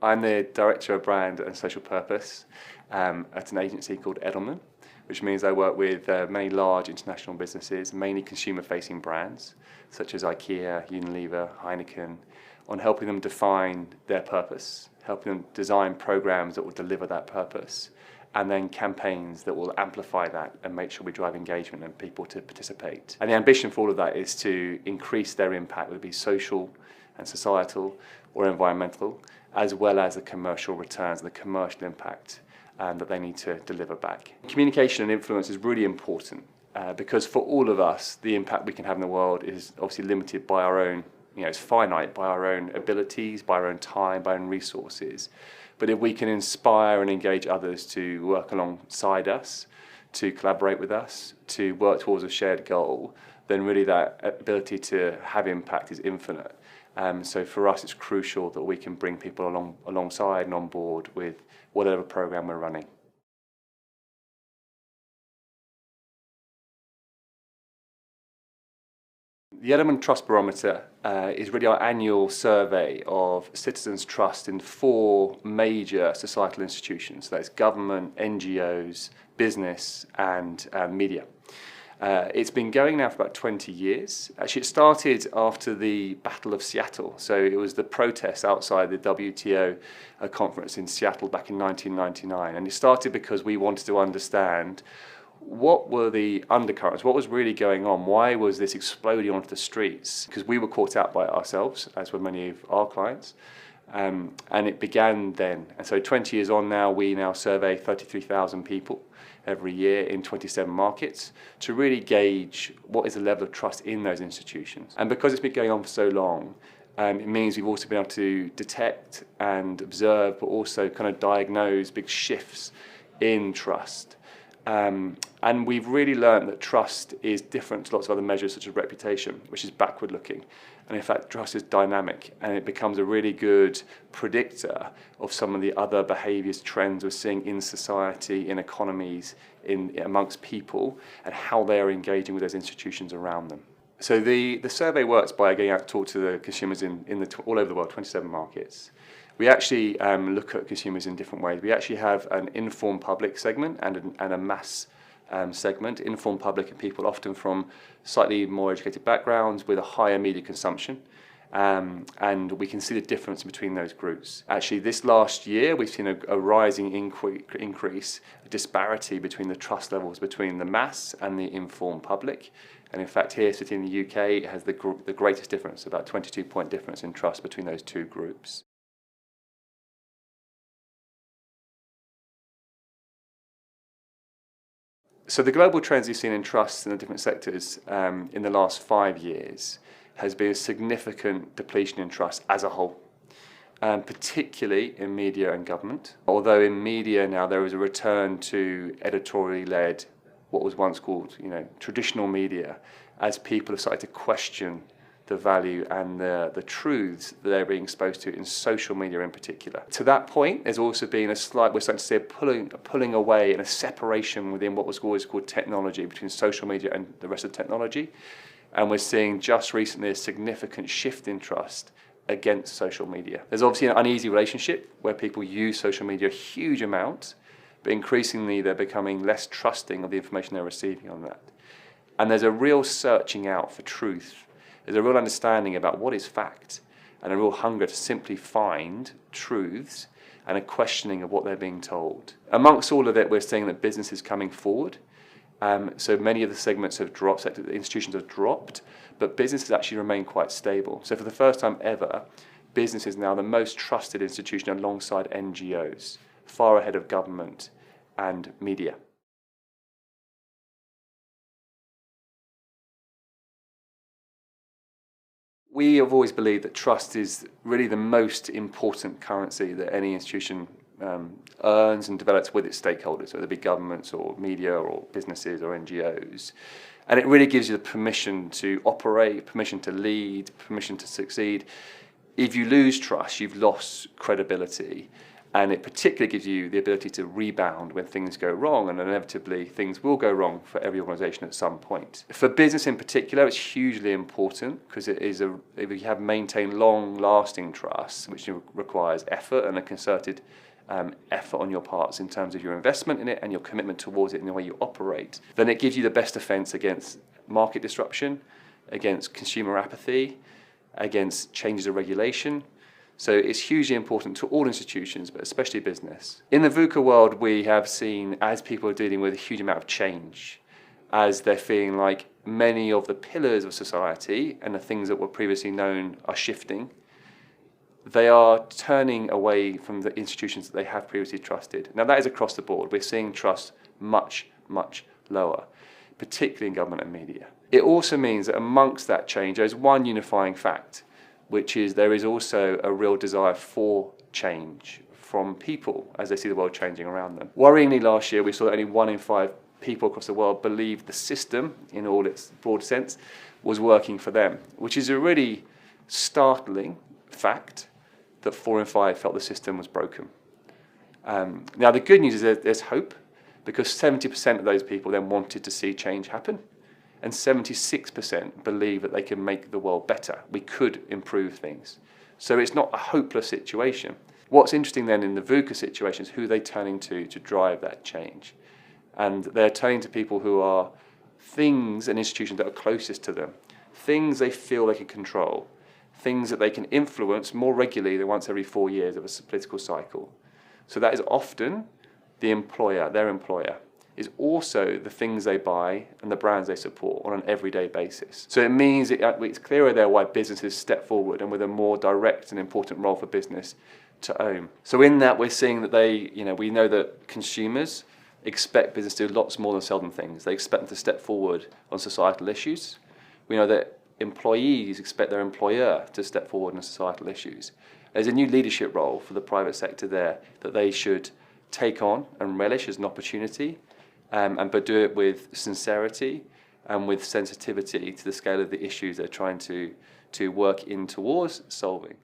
I'm the Director of Brand and Social Purpose at an agency called Edelman, which means I work with many large international businesses, mainly consumer-facing brands, such as IKEA, Unilever, Heineken, on helping them define their purpose, helping them design programs that will deliver that purpose, and then campaigns that will amplify that and make sure we drive engagement and people to participate. And the ambition for all of that is to increase their impact, whether it be social and societal or environmental, as well as the commercial returns and the commercial impact that they need to deliver back. Communication and influence is really important because for all of us, the impact we can have in the world is obviously limited by our own, it's finite by our own abilities, by our own time, by our own resources. But if we can inspire and engage others to work alongside us, to collaborate with us, to work towards a shared goal, then really that ability to have impact is infinite. So for us, it's crucial that we can bring people alongside and on board with whatever program we're running. The Edelman Trust Barometer is really our annual survey of citizens' trust in 4 major societal institutions. That's government, NGOs, business, and media. It's been going now for about 20 years. Actually, it started after the Battle of Seattle. So it was the protests outside the WTO conference in Seattle back in 1999. And it started because we wanted to understand what were the undercurrents, what was really going on, why was this exploding onto the streets? Because we were caught out by it ourselves, as were many of our clients. And it began then. And so 20 years on now, we now survey 33,000 people every year in 27 markets to really gauge what is the level of trust in those institutions. And because it's been going on for so long, it means we've also been able to detect and observe, but also kind of diagnose big shifts in trust. And we've really learned that trust is different to lots of other measures such as reputation, which is backward looking. And in fact, trust is dynamic and it becomes a really good predictor of some of the other behaviours, trends we're seeing in society, in economies, amongst people, and how they are engaging with those institutions around them. So the survey works by going out to talk to the consumers all over the world, 27 markets. We actually look at consumers in different ways. We actually have an informed public segment and a mass segment. Informed public are people often from slightly more educated backgrounds with a higher media consumption. And we can see the difference between those groups. Actually, this last year, we've seen a rising increase, a disparity between the trust levels between the mass and the informed public. And in fact, here, sitting in the UK, it has the greatest difference, about 22-point difference in trust between those two groups. So the global trends you've seen in trusts in the different sectors in the last 5 years has been a significant depletion in trust as a whole, particularly in media and government. Although in media now there is a return to editorially led, what was once called traditional media, as people have started to question the value and the truths that they're being exposed to in social media in particular. To that point, there's also been we're starting to see a pulling away and a separation within what was always called technology, between social media and the rest of technology. And we're seeing just recently a significant shift in trust against social media. There's obviously an uneasy relationship where people use social media a huge amount, but increasingly they're becoming less trusting of the information they're receiving on that. And there's a real searching out for truth. There's a real understanding about what is fact and a real hunger to simply find truths and a questioning of what they're being told. Amongst all of it, we're seeing that business is coming forward. So many of the segments have dropped, the institutions have dropped, but businesses actually remain quite stable. So for the first time ever, business is now the most trusted institution alongside NGOs, far ahead of government and media. We have always believed that trust is really the most important currency that any institution earns and develops with its stakeholders, whether it be governments or media or businesses or NGOs. And it really gives you the permission to operate, permission to lead, permission to succeed. If you lose trust, you've lost credibility. And it particularly gives you the ability to rebound when things go wrong, and inevitably things will go wrong for every organisation at some point. For business in particular, it's hugely important because if you have maintained long-lasting trust, which requires effort and a concerted effort on your parts in terms of your investment in it and your commitment towards it and the way you operate, then it gives you the best defence against market disruption, against consumer apathy, against changes of regulation. So it's hugely important to all institutions, but especially business. In the VUCA world, we have seen, as people are dealing with a huge amount of change, as they're feeling like many of the pillars of society and the things that were previously known are shifting, they are turning away from the institutions that they have previously trusted. Now that is across the board. We're seeing trust much, much lower, particularly in government and media. It also means that amongst that change, there's one unifying fact, which is there is also a real desire for change from people as they see the world changing around them. Worryingly, last year we saw that only 1 in 5 people across the world believed the system, in all its broad sense, was working for them, which is a really startling fact that 4 in 5 felt the system was broken. Now the good news is that there's hope, because 70% of those people then wanted to see change happen. And 76% believe that they can make the world better. We could improve things. So it's not a hopeless situation. What's interesting then in the VUCA situation is who they're turning to drive that change. And they're turning to people who are things and institutions that are closest to them, things they feel they can control, things that they can influence more regularly than once every 4 years of a political cycle. So that is often the employer, their employer, is also the things they buy and the brands they support on an everyday basis. So it means it's clearer there why businesses step forward and with a more direct and important role for business to own. So in that we're seeing that we know that consumers expect business to do lots more than sell them things. They expect them to step forward on societal issues. We know that employees expect their employer to step forward on societal issues. There's a new leadership role for the private sector there that they should take on and relish as an opportunity, but do it with sincerity and with sensitivity to the scale of the issues they're trying to work in towards solving.